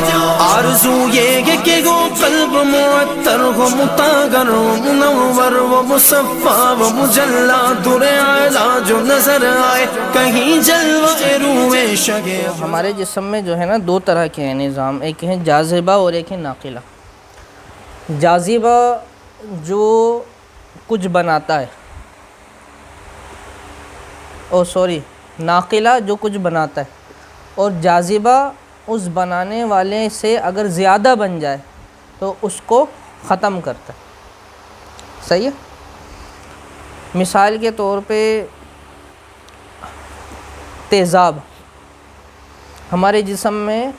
आरज़ू ये है कि वो क़ल्ब मुअत्तर हो, मुतागर हो, मुनव्वर हो, मुसफ़्फ़ा हो, मुजल्ला दुरे आला जो नजर आए, कहीं जलवा रूए शगे। हमारे जिस्म में जो है ना दो तरह के हैं निज़ाम, एक है जाज़िबा और एक है नाक़िला। जाज़िबा जो कुछ बनाता है, ओ सॉरी नाक़िला जो कुछ बनाता है, और जाज़िबा उस बनाने वाले से अगर ज़्यादा बन जाए तो उसको ख़त्म करता है। सही है। मिसाल के तौर पे तेज़ाब, हमारे जिस्म में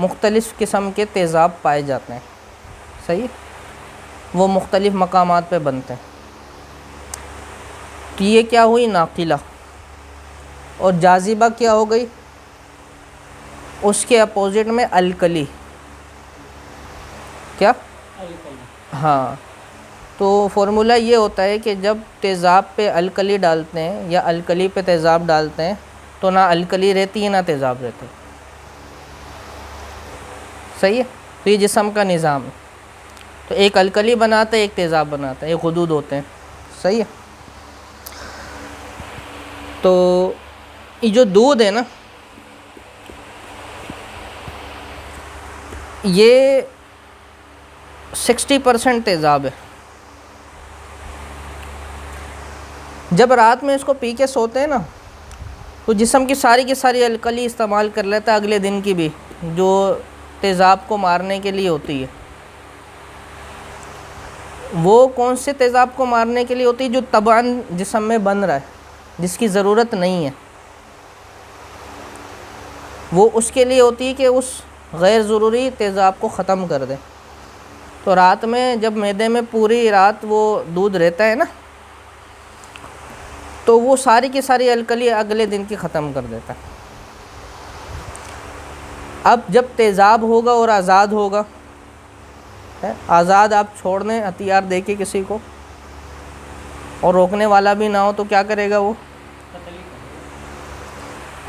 मुख्तलिफ़ किस्म के तेज़ाब पाए जाते हैं। सही है। वो मुख्तलिफ़ मकामात पे बनते हैं। तो ये क्या हुई नाक़िला, और जाज़िबा क्या हो गई, उसके अपोज़िट में अलकली। क्या अलकली? हाँ। तो फ़ॉर्मूला ये होता है कि जब तेज़ाब पे अलकली डालते हैं या अलकली पे तेज़ाब डालते हैं तो ना अलकली रहती है ना तेज़ाब रहते। सही है। तो ये जिस्म का निज़ाम है। तो एक अलकली बनाता है, एक तेज़ाब बनाता है, एक हुदूद होते हैं। सही है। तो ये जो दूध है ना, ये 60% तेज़ाब है। जब रात में इसको पी के सोते हैं ना तो जिस्म की सारी अलकली इस्तेमाल कर लेता है अगले दिन की भी, जो तेज़ाब को मारने के लिए होती है। वो कौन से तेज़ाब को मारने के लिए होती है? जो तबान जिस्म में बन रहा है, जिसकी ज़रूरत नहीं है, वो उसके लिए होती है कि उस गैर ज़रूरी तेज़ाब को ख़त्म कर दे। तो रात में जब मैदे में पूरी रात वो दूध रहता है ना, तो वो सारी की सारी अलकली अगले दिन की ख़त्म कर देता है। अब जब तेज़ाब होगा और आज़ाद होगा, आज़ाद आप छोड़ दें हथियार दे के किसी को, और रोकने वाला भी ना हो, तो क्या करेगा वो?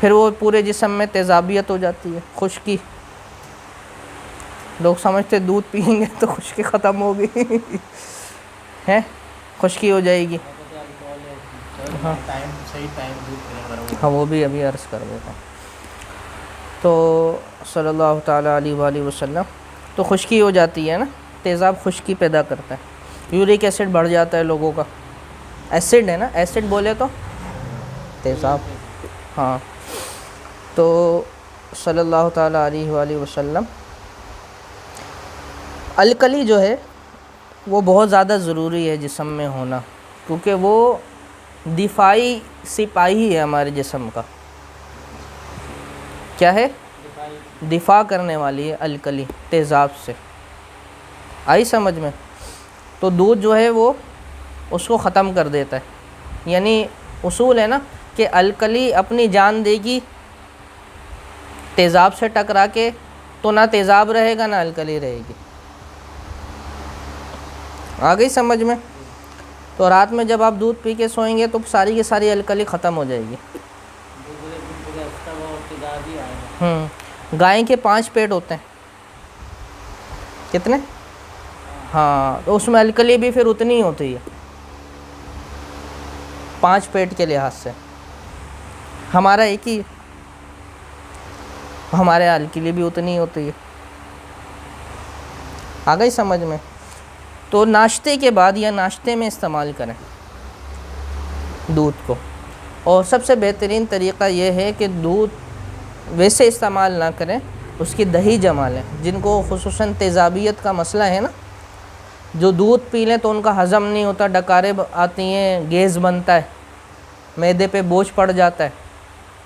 फिर वो पूरे जिस्म में तेज़ाबियत हो जाती है, खुश्की। लोग समझते दूध पिएंगे तो खुश्की ख़त्म होगी है, खुश्की हो जाएगी। हाँ हाँ, वो भी अभी अर्ज़ कर देता हूँ। तो सल्लल्लाहु ताला अलैहि वसल्लम, तो खुश्की हो जाती है ना, तेज़ाब खुश्की पैदा करता है। यूरिक एसिड बढ़ जाता है लोगों का, एसिड है ना, एसिड बोले तो तेज़ाब। हाँ। तो सल्लल्लाहु ताला अलैहि वसल्लम, अलकली जो है वो बहुत ज़्यादा ज़रूरी है जिस्म में होना, क्योंकि वो दिफाई सिपाही है हमारे जिस्म का। क्या है? दिफा करने वाली है अलकली तेज़ाब से। आई समझ में? तो दूध जो है वो उसको ख़त्म कर देता है। यानी उसूल है ना कि अलकली अपनी जान देगी तेज़ाब से टकरा के, तो ना तेज़ाब रहेगा ना अलकली रहेगी। आ गई समझ में? तो रात में जब आप दूध पी के सोएंगे तो सारी की सारी अलकली ख़त्म हो जाएगी। गाय के 5 पेट होते हैं। कितने? हाँ, तो उसमें अलकली भी फिर उतनी ही होती है 5 पेट के लिहाज से। हमारा एक ही, हमारे अलकली भी उतनी ही होती है। आ गई समझ में? तो नाश्ते के बाद या नाश्ते में इस्तेमाल करें दूध को। और सबसे बेहतरीन तरीक़ा यह है कि दूध वैसे इस्तेमाल ना करें, उसकी दही जमा लें। जिनको खुसूसन तेज़ाबियत का मसला है ना, जो दूध पी लें तो उनका हज़म नहीं होता, डकारें आती हैं, गैस बनता है, मैदे पे बोझ पड़ जाता है,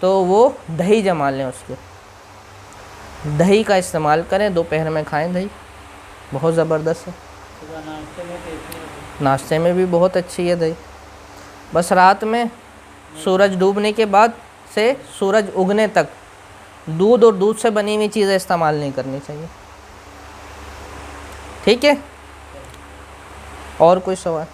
तो वो दही जमा लें। उसके दही का इस्तेमाल करें, दोपहर में खाएं दही, बहुत ज़बरदस्त है। नाश्ते में भी बहुत अच्छी है दही। बस रात में सूरज डूबने के बाद से सूरज उगने तक दूध और दूध से बनी हुई चीज़ें इस्तेमाल नहीं करनी चाहिए। ठीक है? और कोई सवाल?